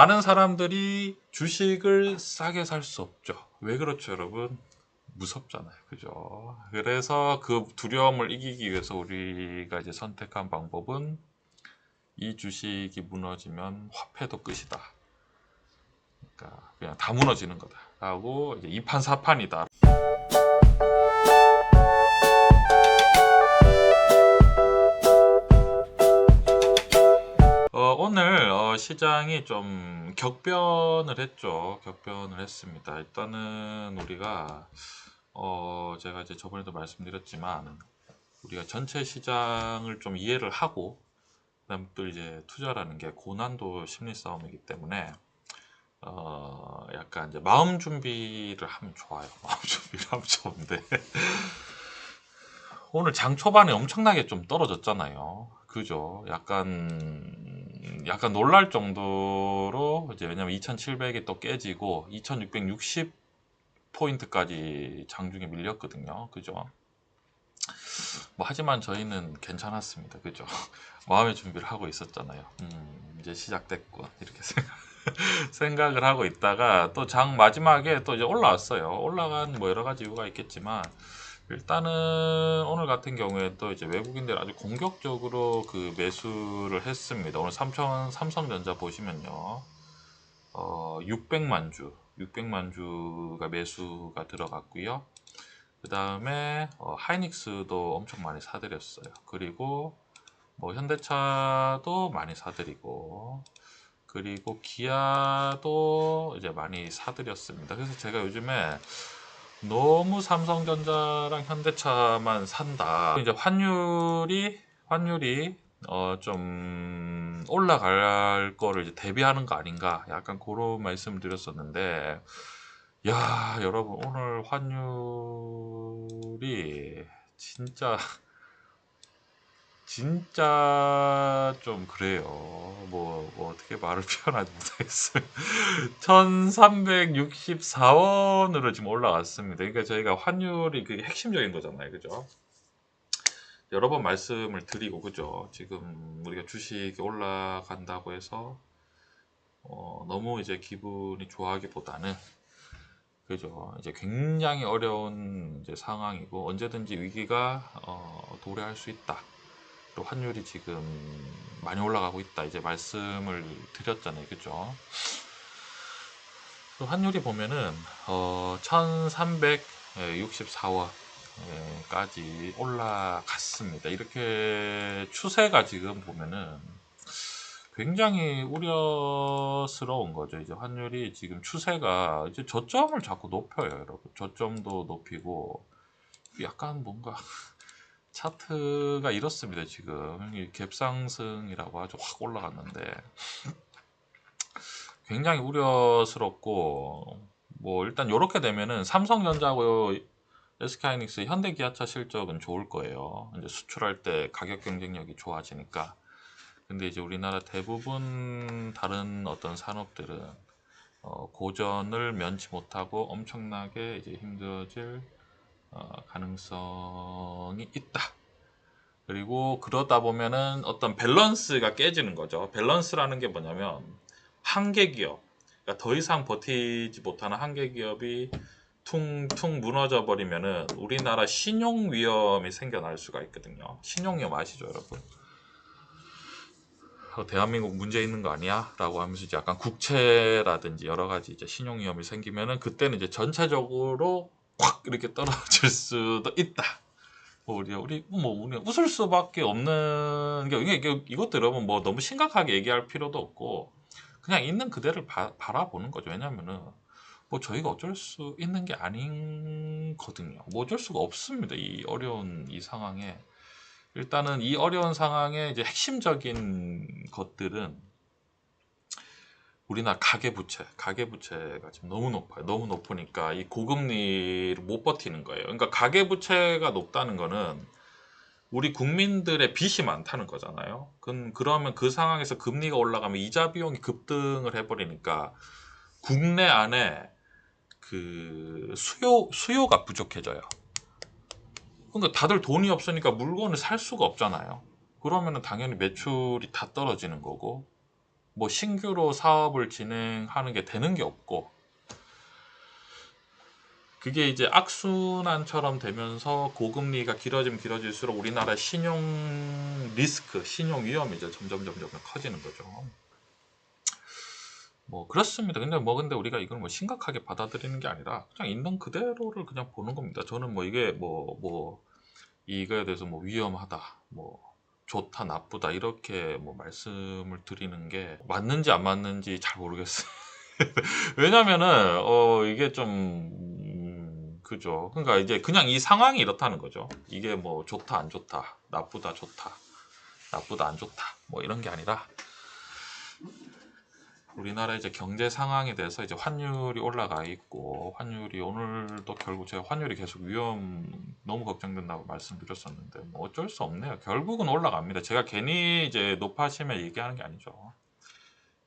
많은 사람들이 주식을 싸게 살 수 없죠. 왜 그렇죠, 여러분? 무섭잖아요. 그죠? 그래서 그 두려움을 이기기 위해서 우리가 이제 선택한 방법은 이 주식이 무너지면 화폐도 끝이다. 그러니까 그냥 다 무너지는 거다. 라고 이제 이판사판이다. 오늘 시장이 좀 격변을 했죠. 격변을 했습니다. 일단은 우리가 제가 이제 저번에도 말씀드렸지만 우리가 전체 시장을 좀 이해를 하고 그다음 또 이제 투자라는 게 고난도 심리 싸움이기 때문에 약간 이제 마음 준비를 하면 좋아요. 마음 준비를 하면 좋은데 오늘 장 초반에 엄청나게 좀 떨어졌잖아요. 그죠? 약간 놀랄 정도로 이제 왜냐면 2,700이 또 깨지고 2,660 포인트까지 장중에 밀렸거든요. 그죠? 뭐 하지만 저희는 괜찮았습니다. 그죠? 마음의 준비를 하고 있었잖아요. 이제 시작됐군. 이렇게 생각을 하고 있다가 또 장 마지막에 또 이제 올라왔어요. 올라간 뭐 여러 가지 이유가 있겠지만 일단은 오늘 같은 경우에 또 이제 외국인들 아주 공격적으로 그 매수를 했습니다. 오늘 삼성전자 보시면요. 600만 주가 매수가 들어갔고요. 그 다음에 하이닉스도 엄청 많이 사들였어요. 그리고 뭐 현대차도 많이 사들이고 그리고 기아도 이제 많이 사들였습니다. 그래서 제가 요즘에 너무 삼성전자랑 현대차만 산다. 이제 환율이 좀 올라갈 거를 이제 대비하는 거 아닌가 약간 그런 말씀 드렸었는데 야 여러분 오늘 환율이 진짜 좀 그래요. 뭐 어떻게 말을 표현하지 못하겠어요. 1364원으로 지금 올라왔습니다. 그러니까 저희가 환율이 그게 핵심적인 거잖아요. 그죠? 여러 번 말씀을 드리고, 그죠? 지금 우리가 주식이 올라간다고 해서 너무 이제 기분이 좋아하기보다는 그죠? 이제 굉장히 어려운 이제 상황이고 언제든지 위기가 도래할 수 있다. 또 환율이 지금 많이 올라가고 있다. 이제 말씀을 드렸잖아요. 그죠? 또 환율이 보면은 1364원까지 올라갔습니다. 이렇게 추세가 지금 보면은 굉장히 우려스러운 거죠. 이제 환율이 지금 추세가 이제 저점을 자꾸 높여요, 여러분. 저점도 높이고 약간 뭔가 차트가 이렇습니다. 지금 이 갭상승이라고 아주 확 올라갔는데 굉장히 우려스럽고 뭐 일단 이렇게 되면은 삼성전자하고 SK하이닉스, 현대기아차 실적은 좋을 거예요. 이제 수출할 때 가격 경쟁력이 좋아지니까. 근데 이제 우리나라 대부분 다른 어떤 산업들은 고전을 면치 못하고 엄청나게 이제 힘들어질 가능성이 있다. 그리고 그러다 보면은 어떤 밸런스가 깨지는 거죠. 밸런스라는 게 뭐냐면 한계 기업, 그러니까 더 이상 버티지 못하는 한계 기업이 퉁퉁 무너져 버리면은 우리나라 신용 위험이 생겨날 수가 있거든요. 신용 위험 아시죠, 여러분? 대한민국 문제 있는 거 아니야? 라고 하면서 이제 약간 국채라든지 여러 가지 이제 신용 위험이 생기면은 그때는 이제 전체적으로 확 이렇게 떨어질 수도 있다. 우리 웃을 수밖에 없는 게 이것도 여러분 뭐 너무 심각하게 얘기할 필요도 없고 그냥 있는 그대를 바라보는 거죠. 왜냐면은 뭐 저희가 어쩔 수 있는 게 아닌거든요. 뭐 어쩔 수가 없습니다. 이 어려운 이 상황에 일단은 이 어려운 상황에 이제 핵심적인 것들은 우리나라 가계부채가 지금 너무 높아요. 너무 높으니까 이 고금리를 못 버티는 거예요. 그러니까 가계부채가 높다는 거는 우리 국민들의 빚이 많다는 거잖아요. 그러면 그 상황에서 금리가 올라가면 이자 비용이 급등을 해버리니까 국내 안에 그 수요가 부족해져요. 그러니까 다들 돈이 없으니까 물건을 살 수가 없잖아요. 그러면은 당연히 매출이 다 떨어지는 거고 뭐 신규로 사업을 진행하는 게 되는 게 없고, 그게 이제 악순환처럼 되면서 고금리가 길어지면 길어질수록 우리나라 신용 리스크, 신용 위험이 이제 점점 커지는 거죠. 뭐 그렇습니다. 근데 우리가 이걸 뭐 심각하게 받아들이는 게 아니라 그냥 있는 그대로를 그냥 보는 겁니다. 저는 뭐 이게 이거에 대해서 뭐 위험하다, 뭐 좋다, 나쁘다 이렇게 뭐 말씀을 드리는 게 맞는지 안 맞는지 잘 모르겠어요. 왜냐면은 이게 좀 그죠. 그러니까 이제 그냥 이 상황이 이렇다는 거죠. 이게 뭐 좋다 안 좋다, 나쁘다 좋다, 나쁘다 안 좋다 뭐 이런 게 아니라 우리나라 이제 경제 상황에 대해서 이제 환율이 올라가 있고, 환율이 오늘도 결국 제가 환율이 계속 너무 걱정된다고 말씀드렸었는데 뭐 어쩔 수 없네요. 결국은 올라갑니다. 제가 괜히 이제 높아지면 얘기하는 게 아니죠.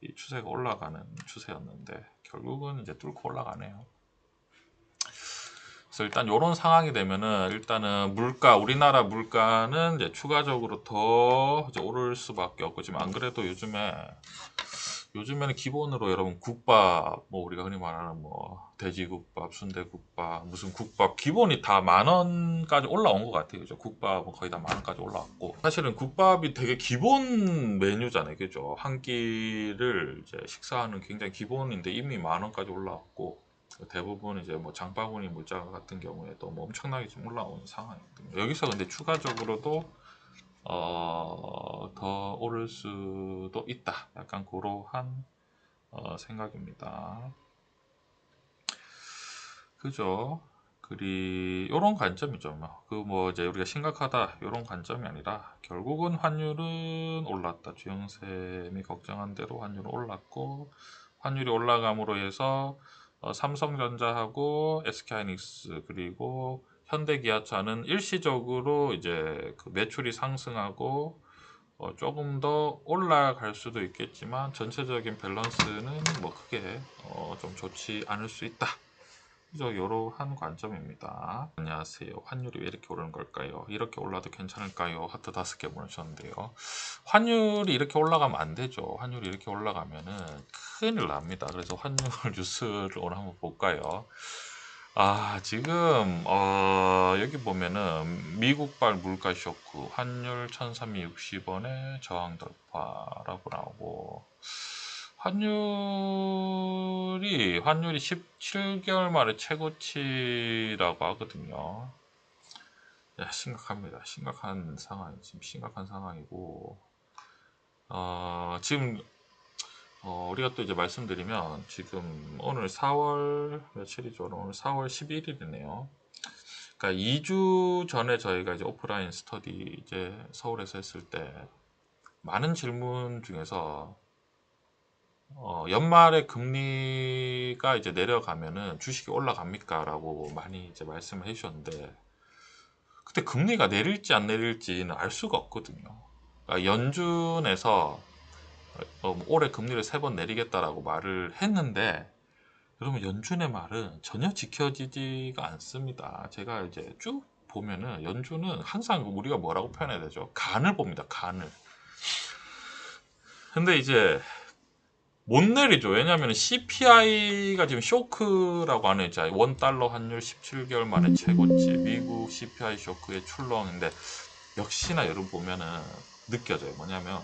이 추세가 올라가는 추세였는데 결국은 이제 뚫고 올라가네요. 그래서 일단 이런 상황이 되면은 일단은 우리나라 물가는 이제 추가적으로 더 이제 오를 수밖에 없고, 지금 안 그래도 요즘에는 기본으로 여러분 국밥, 뭐 우리가 흔히 말하는 뭐 돼지국밥, 순대국밥, 무슨 국밥 기본이 다 10,000원까지 올라온 것 같아요. 그죠? 국밥은 거의 다 10,000원까지 올라왔고, 사실은 국밥이 되게 기본 메뉴잖아요. 그죠? 한 끼를 이제 식사하는 굉장히 기본인데 이미 10,000원까지 올라왔고, 대부분 이제 뭐 장바구니 물자 같은 경우에도 뭐 엄청나게 지금 올라오는 상황이거든요. 여기서 근데 추가적으로도 더 오를 수도 있다. 약간 그러한 생각입니다. 그죠? 이런 관점이죠. 뭐 이제 우리가 심각하다 이런 관점이 아니라 결국은 환율은 올랐다. 주영쌤이 걱정한 대로 환율은 올랐고, 환율이 올라감으로 해서 삼성전자하고 SK하이닉스 그리고 현대기아차는 일시적으로 이제 그 매출이 상승하고 조금 더 올라갈 수도 있겠지만 전체적인 밸런스는 뭐 크게 좀 좋지 않을 수 있다. 그죠? 이러한 관점입니다. 안녕하세요. 환율이 왜 이렇게 오르는 걸까요? 이렇게 올라도 괜찮을까요? 하트 5개 보내주셨는데요. 환율이 이렇게 올라가면 안 되죠. 환율이 이렇게 올라가면은 큰일 납니다. 그래서 환율 뉴스를 오늘 한번 볼까요? 지금 여기 보면은 미국발 물가 쇼크, 환율 1360원에 저항 돌파라고 나오고, 환율이 17개월 만에 최고치라고 하거든요. 야, 심각합니다. 심각한 상황이 지금 심각한 상황이고, 지금 우리가 또 이제 말씀드리면 지금 오늘 4월 며칠이죠? 오늘 4월 11일이네요. 그러니까 2주 전에 저희가 이제 오프라인 스터디 이제 서울에서 했을 때 많은 질문 중에서 연말에 금리가 이제 내려가면은 주식이 올라갑니까? 라고 많이 이제 말씀을 해주셨는데, 그때 금리가 내릴지 안 내릴지는 알 수가 없거든요. 그러니까 연준에서 올해 금리를 3번 내리겠다라고 말을 했는데, 여러분 연준의 말은 전혀 지켜지지가 않습니다. 제가 이제 쭉 보면은 연준은 항상 우리가 뭐라고 표현해야 되죠? 간을 봅니다. 간을. 근데 이제 못 내리죠. 왜냐하면 CPI가 지금 쇼크라고 하는 이제 $1 환율 17개월 만에 최고치, 미국 CPI 쇼크의 출렁인데, 역시나 여러분 보면은 느껴져요. 뭐냐면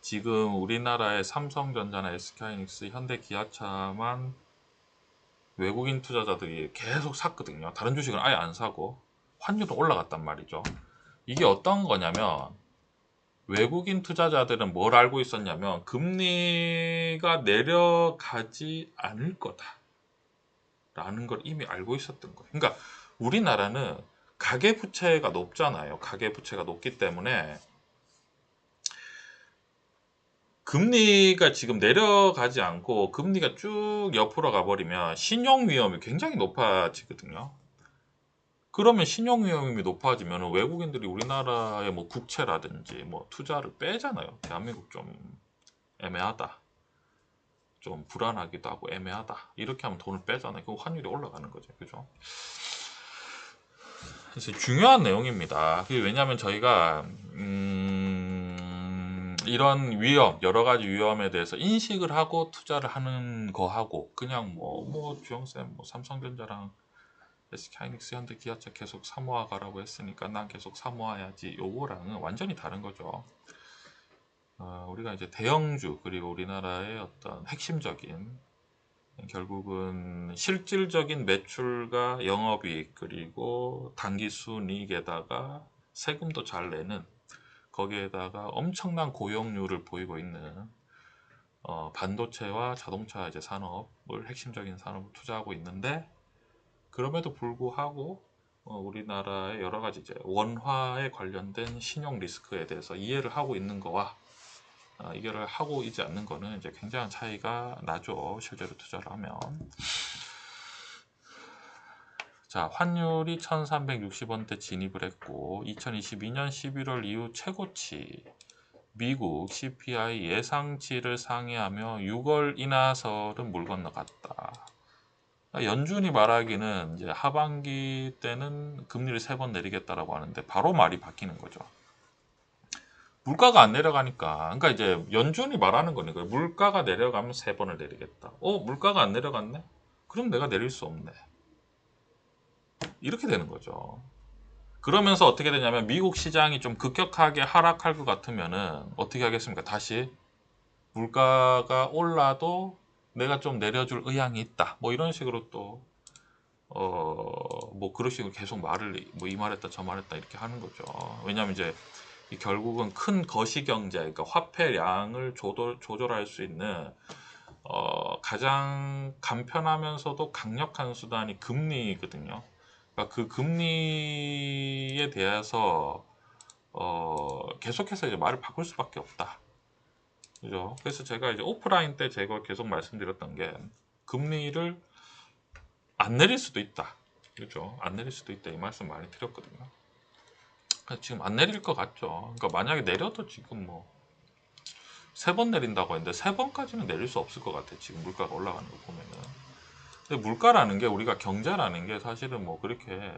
지금 우리나라의 삼성전자나 SK하이닉스, 현대기아차만 외국인 투자자들이 계속 샀거든요. 다른 주식은 아예 안 사고 환율은 올라갔단 말이죠. 이게 어떤 거냐면, 외국인 투자자들은 뭘 알고 있었냐면 금리가 내려가지 않을 거다라는 걸 이미 알고 있었던 거예요. 그러니까 우리나라는 가계부채가 높잖아요. 가계부채가 높기 때문에 금리가 지금 내려가지 않고 금리가 쭉 옆으로 가버리면 신용 위험이 굉장히 높아지거든요. 그러면 신용 위험이 높아지면 외국인들이 우리나라의 뭐 국채라든지 뭐 투자를 빼잖아요. 대한민국 좀 애매하다, 좀 불안하기도 하고 애매하다, 이렇게 하면 돈을 빼잖아요. 그럼 환율이 올라가는 거죠. 그죠? 그래서 중요한 내용입니다. 그게 왜냐하면 저희가 이런 위험, 여러 가지 위험에 대해서 인식을 하고 투자를 하는 거하고 그냥 뭐 주영쌤 뭐 삼성전자랑 SK하이닉스, 현대기아차 계속 사모하가라고 했으니까 난 계속 사모해야지, 요거랑은 완전히 다른 거죠. 우리가 이제 대형주 그리고 우리나라의 어떤 핵심적인, 결국은 실질적인 매출과 영업이익 그리고 당기순이익에다가 세금도 잘 내는, 거기에다가 엄청난 고용률을 보이고 있는 반도체와 자동차 이제 산업을, 핵심적인 산업을 투자하고 있는데, 그럼에도 불구하고 우리나라의 여러 가지 이제 원화에 관련된 신용 리스크에 대해서 이해를 하고 있는 거와 이해를 하고 있지 않는 거는 이제 굉장한 차이가 나죠. 실제로 투자를 하면. 자, 환율이 1360원대 진입을 했고 2022년 11월 이후 최고치, 미국 CPI 예상치를 상회하며 6월 인하설은 물 건너갔다. 연준이 말하기는 이제 하반기 때는 금리를 3번 내리겠다라고 하는데 바로 말이 바뀌는 거죠. 물가가 안 내려가니까. 그러니까 이제 연준이 말하는 거니까 물가가 내려가면 3번을 내리겠다. 물가가 안 내려갔네? 그럼 내가 내릴 수 없네. 이렇게 되는 거죠. 그러면서 어떻게 되냐면 미국 시장이 좀 급격하게 하락할 것 같으면은 어떻게 하겠습니까? 다시 물가가 올라도 내가 좀 내려줄 의향이 있다. 뭐 이런 식으로 또 뭐 그런 식으로 계속 말을 뭐 이 말했다 저 말했다 이렇게 하는 거죠. 왜냐하면 이제 결국은 큰 거시경제, 그러니까 화폐량을 조절할 수 있는 가장 간편하면서도 강력한 수단이 금리거든요. 그러니까 그 금리에 대해서 계속해서 이제 말을 바꿀 수밖에 없다. 그죠? 그래서 제가 이제 오프라인 때 제가 계속 말씀드렸던 게 금리를 안 내릴 수도 있다. 그죠? 안 내릴 수도 있다. 이 말씀 많이 드렸거든요. 지금 안 내릴 것 같죠. 그러니까 만약에 내려도 지금 뭐 3번 내린다고 했는데 3번까지는 내릴 수 없을 것 같아. 지금 물가가 올라가는 거 보면은. 근데 물가라는 게, 우리가 경제라는 게 사실은 뭐 그렇게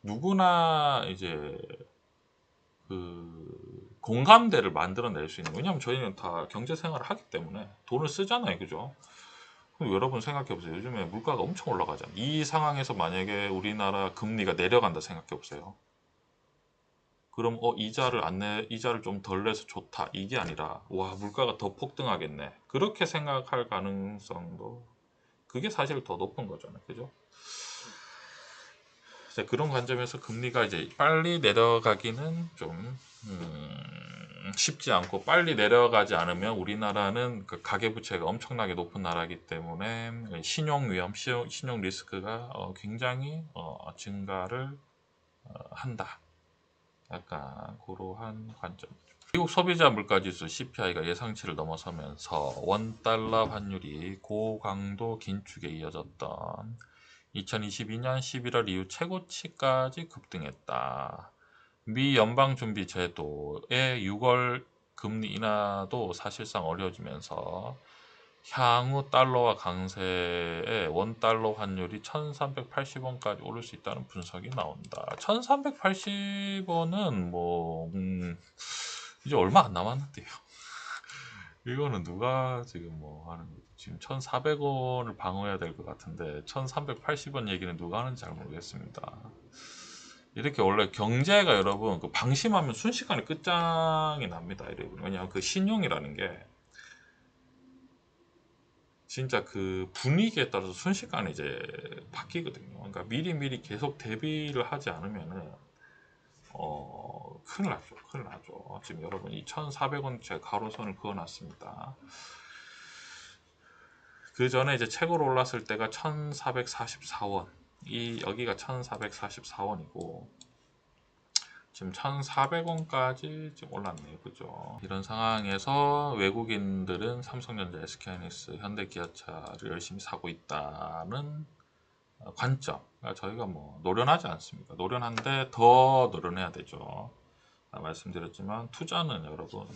누구나 이제 그 공감대를 만들어낼 수 있는, 왜냐하면 저희는 다 경제 생활을 하기 때문에 돈을 쓰잖아요. 그죠? 그럼 여러분 생각해 보세요. 요즘에 물가가 엄청 올라가잖아요. 이 상황에서 만약에 우리나라 금리가 내려간다 생각해 보세요. 그럼 이자를 좀 덜 내서 좋다, 이게 아니라 와 물가가 더 폭등하겠네, 그렇게 생각할 가능성도, 그게 사실 더 높은 거잖아요. 그죠? 이제 그런 관점에서 금리가 이제 빨리 내려가기는 좀 쉽지 않고, 빨리 내려가지 않으면 우리나라는 그 가계부채가 엄청나게 높은 나라이기 때문에 신용 위험, 신용 리스크가 굉장히 증가를 한다. 약간 그러한 관점. 미국 소비자 물가지수 CPI가 예상치를 넘어서면서 원달러 환율이 고강도 긴축에 이어졌던 2022년 11월 이후 최고치까지 급등했다. 미 연방준비제도의 6월 금리 인하도 사실상 어려워지면서 향후 달러와 강세의 원달러 환율이 1380원까지 오를 수 있다는 분석이 나온다. 1380원은 뭐 이제 얼마 안 남았는데요. 이거는 누가 지금 뭐 하는 거지? 지금 1400원을 방어해야 될 것 같은데 1380원 얘기는 누가 하는지 잘 모르겠습니다. 이렇게 원래 경제가 여러분 그 방심하면 순식간에 끝장이 납니다. 여러분. 왜냐하면 그 신용이라는 게 진짜 그 분위기에 따라서 순식간에 이제 바뀌거든요. 그러니까 미리미리 계속 대비를 하지 않으면은 큰일 나죠. 큰일 나죠. 지금 여러분 2,400원 제 가로선을 그어놨습니다. 그 전에 이제 최고로 올랐을 때가 1,444원. 여기가 1,444원이고 지금 1,400원까지 지금 올랐네요. 그죠? 이런 상황에서 외국인들은 삼성전자, SK하이닉스, 현대기아차를 열심히 사고 있다는 관점. 그러니까 저희가 뭐 노련하지 않습니까? 노련한데 더 노련해야 되죠. 말씀드렸지만 투자는 여러분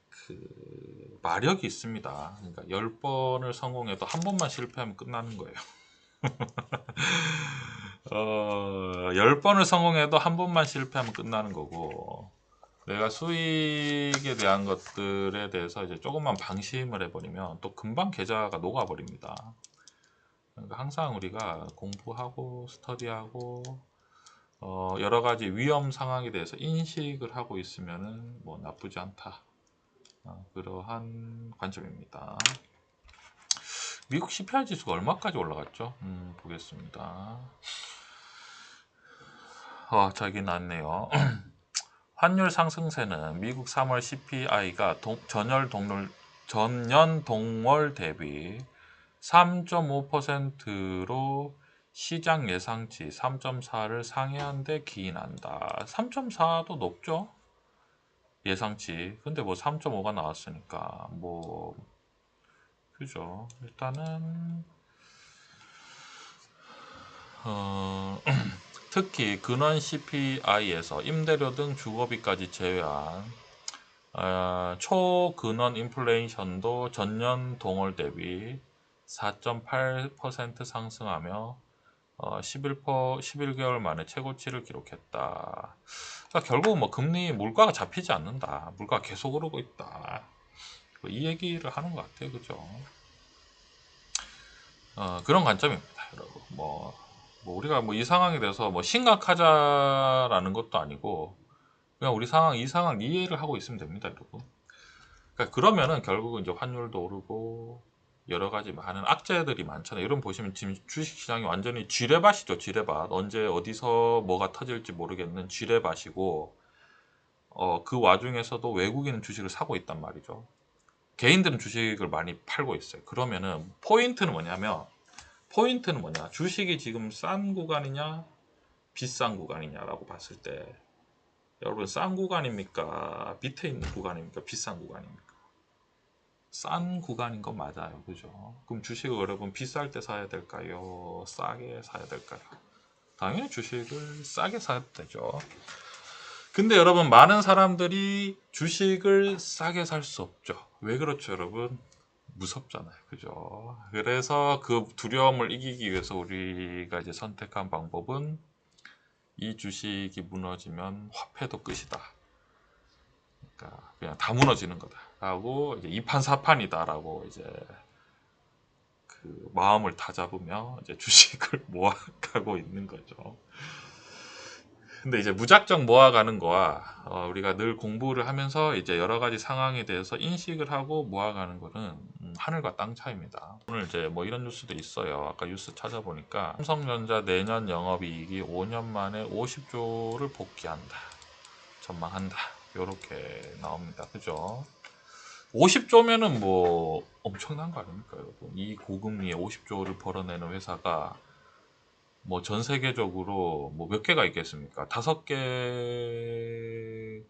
그 마력이 있습니다. 그러니까 10번을 성공해도 한 번만 실패하면 끝나는 거예요. 10번을 성공해도 한 번만 실패하면 끝나는 거고, 내가 수익에 대한 것들에 대해서 이제 조금만 방심을 해버리면 또 금방 계좌가 녹아버립니다. 그러니까 항상 우리가 공부하고 스터디하고 여러 가지 위험 상황에 대해서 인식을 하고 있으면은 뭐 나쁘지 않다. 그러한 관점입니다. 미국 CPI 지수가 얼마까지 올라갔죠? 보겠습니다. 저기 났네요. 환율 상승세는 미국 3월 CPI가 전년 동월 대비 3.5%로 시장 예상치 3.4를 상회한 데 기인한다. 3.4도 높죠? 예상치. 근데 뭐 3.5가 나왔으니까 뭐 그죠. 일단은 특히 근원 CPI에서 임대료 등 주거비까지 제외한 초근원 인플레이션도 전년 동월 대비 4.8% 상승하며 11개월 만에 최고치를 기록했다. 그러니까 결국은 뭐 금리 물가가 잡히지 않는다. 물가가 계속 오르고 있다. 이 얘기를 하는 것 같아요. 그죠? 그런 관점입니다, 여러분. 뭐 우리가 뭐 이 상황에 대해서 뭐 심각하자라는 것도 아니고 그냥 우리 이 상황 이해를 하고 있으면 됩니다, 여러분. 그러니까 그러면은 결국은 이제 환율도 오르고 여러 가지 많은 악재들이 많잖아요. 여러분 보시면 지금 주식시장이 완전히 쥐레밭이죠, 쥐레밭. 언제 어디서 뭐가 터질지 모르겠는 쥐레밭이고 그 와중에서도 외국인은 주식을 사고 있단 말이죠. 개인들은 주식을 많이 팔고 있어요. 그러면은 포인트는 뭐냐? 주식이 지금 싼 구간이냐, 비싼 구간이냐라고 봤을 때 여러분 싼 구간입니까? 밑에 있는 구간입니까? 비싼 구간입니까? 싼 구간인 건 맞아요. 그죠? 그럼 주식을 여러분 비쌀 때 사야 될까요? 싸게 사야 될까요? 당연히 주식을 싸게 사야 되죠. 근데 여러분 많은 사람들이 주식을 싸게 살 수 없죠. 왜 그렇죠, 여러분? 무섭잖아요. 그죠? 그래서 그 두려움을 이기기 위해서 우리가 이제 선택한 방법은 이 주식이 무너지면 화폐도 끝이다. 그러니까 그냥 다 무너지는 거다. 라고 이제 이판사판이다라고 이제 그 마음을 다잡으며 이제 주식을 모아가고 있는 거죠. 근데 이제 무작정 모아가는 거와 우리가 늘 공부를 하면서 이제 여러 가지 상황에 대해서 인식을 하고 모아가는 거는 하늘과 땅 차이입니다. 오늘 이제 뭐 이런 뉴스도 있어요. 아까 뉴스 찾아보니까 삼성전자 내년 영업이익이 5년 만에 50조를 복귀한다. 전망한다. 이렇게 나옵니다. 그죠? 50조면은 뭐 엄청난 거 아닙니까, 여러분? 이 고금리에 50조를 벌어내는 회사가 뭐 전 세계적으로 뭐 몇 개가 있겠습니까? 5개가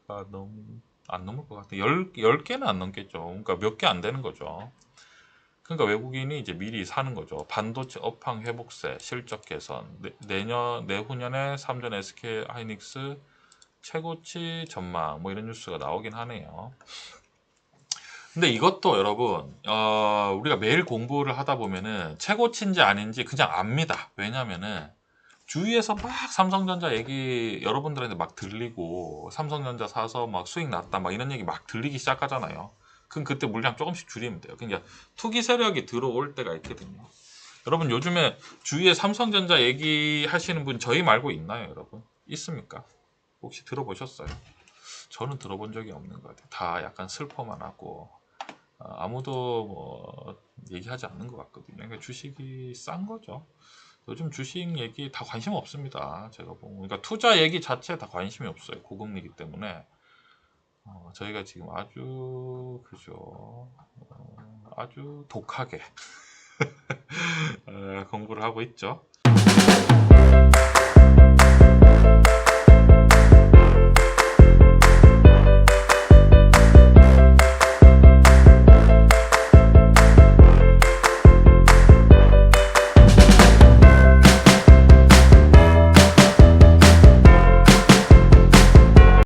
안 넘을 것 같아요. 10개는 안 넘겠죠. 그러니까 몇 개 안 되는 거죠. 그러니까 외국인이 이제 미리 사는 거죠. 반도체 업황 회복세, 실적 개선, 내후년에 3전 SK 하이닉스 최고치 전망, 뭐 이런 뉴스가 나오긴 하네요. 근데 이것도 여러분, 우리가 매일 공부를 하다 보면은 최고치인지 아닌지 그냥 압니다. 왜냐면은 주위에서 막 삼성전자 얘기 여러분들한테 막 들리고 삼성전자 사서 막 수익 났다 막 이런 얘기 막 들리기 시작하잖아요. 그럼 그때 물량 조금씩 줄이면 돼요. 그러니까 투기 세력이 들어올 때가 있거든요. 여러분 요즘에 주위에 삼성전자 얘기 하시는 분 저희 말고 있나요, 여러분? 있습니까? 혹시 들어보셨어요? 저는 들어본 적이 없는 것 같아요. 다 약간 슬퍼만 하고 아무도 뭐 얘기하지 않는 것 같거든요. 그러니까 주식이 싼 거죠. 요즘 주식 얘기 다 관심 없습니다. 제가 보면. 그러니까 투자 얘기 자체에 다 관심이 없어요. 고금리이기 때문에. 저희가 지금 아주, 그죠. 아주 독하게 공부를 하고 있죠.